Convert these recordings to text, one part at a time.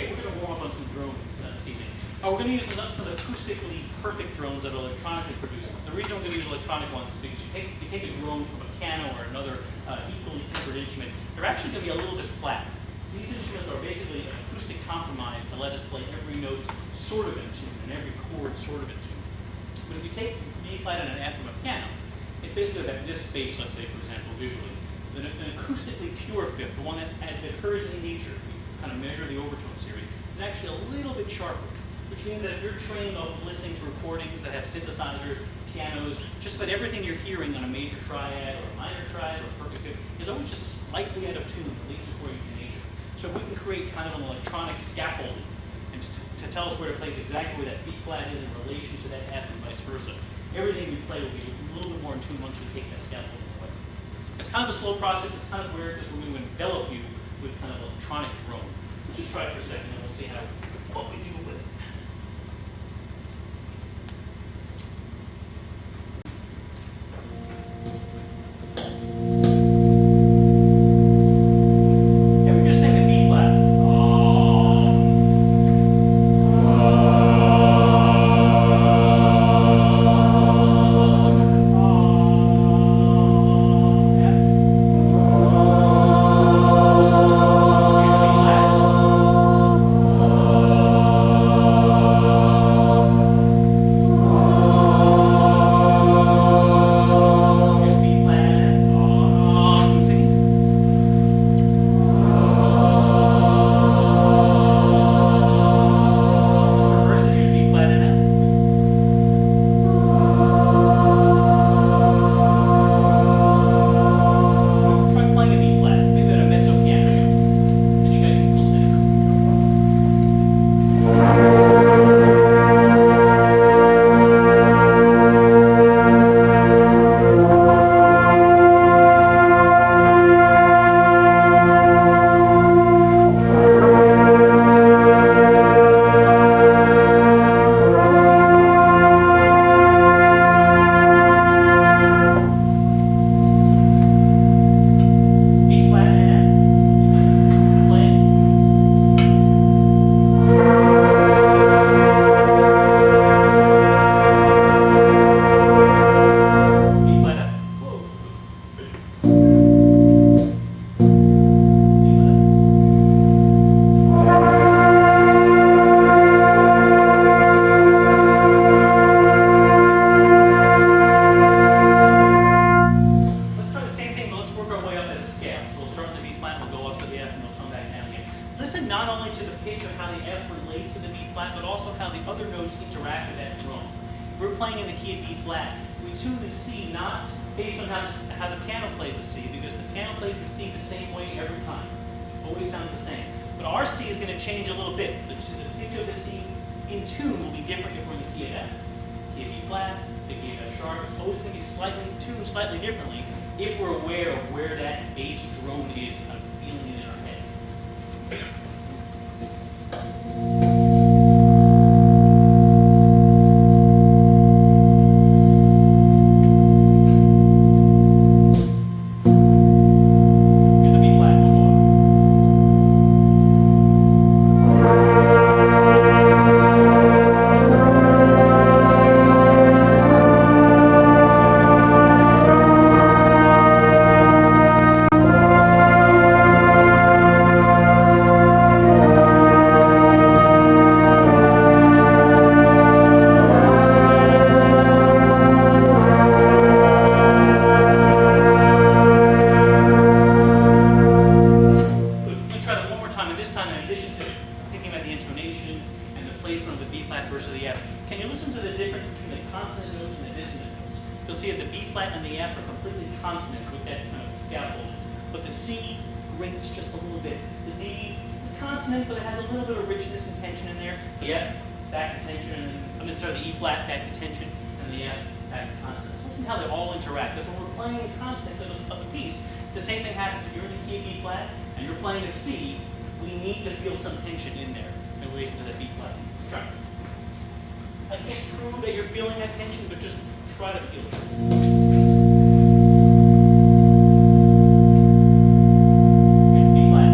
Okay, we're going to warm up on some drones this evening. We're going to use some acoustically perfect drones that are electronically produced. The reason we're going to use electronic ones is because you take a drone from a piano or another equally tempered instrument, they're actually going to be a little bit flat. These instruments are basically an acoustic compromise to let us play every note sort of in tune and every chord sort of in tune. But if you take B flat and an F from a piano, it's basically about this space, let's say, for example, visually. An acoustically pure fifth, the one that, as it occurs in nature, we kind of measure the overtone series, is actually a little bit sharper, which means that if you're trained on listening to recordings that have synthesizers, pianos, just about everything you're hearing on a major triad or a minor triad or a perfect fifth is always just slightly out of tune, at least according to nature. So if we can create kind of an electronic scaffolding and to tell us where to place exactly where that B flat is in relation to that F and vice versa, everything we play will be a little bit more in tune once we take that scaffolding away. It's kind of a slow process. It's kind of weird because we're going to envelop you with kind of electronic drone. Let's just try it for a second and we'll see what we do with it. I can't prove that you're feeling that tension, but just try to feel it. Here's B flat.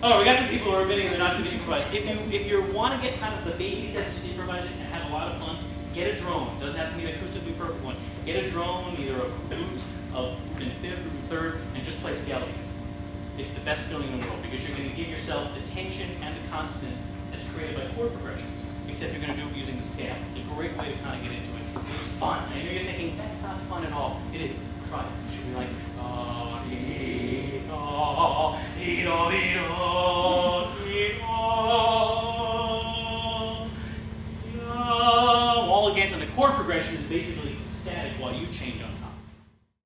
Oh, we got some people who are admitting they're not going to be improvised. If you want to get kind of the baby steps into improvising and have a lot of fun, get a drone. It doesn't have to be an acoustically perfect one. Get a drone, either a flute of in fifth or third, and just play scales. It's the best feeling in the world because you're going to give yourself the tension and the consonance that's created by chord progressions. Except you're going to do it using the scale. It's a great way to kind of get into it. It's fun. I know you're thinking that's not fun at all. It is. Try it. You should be like,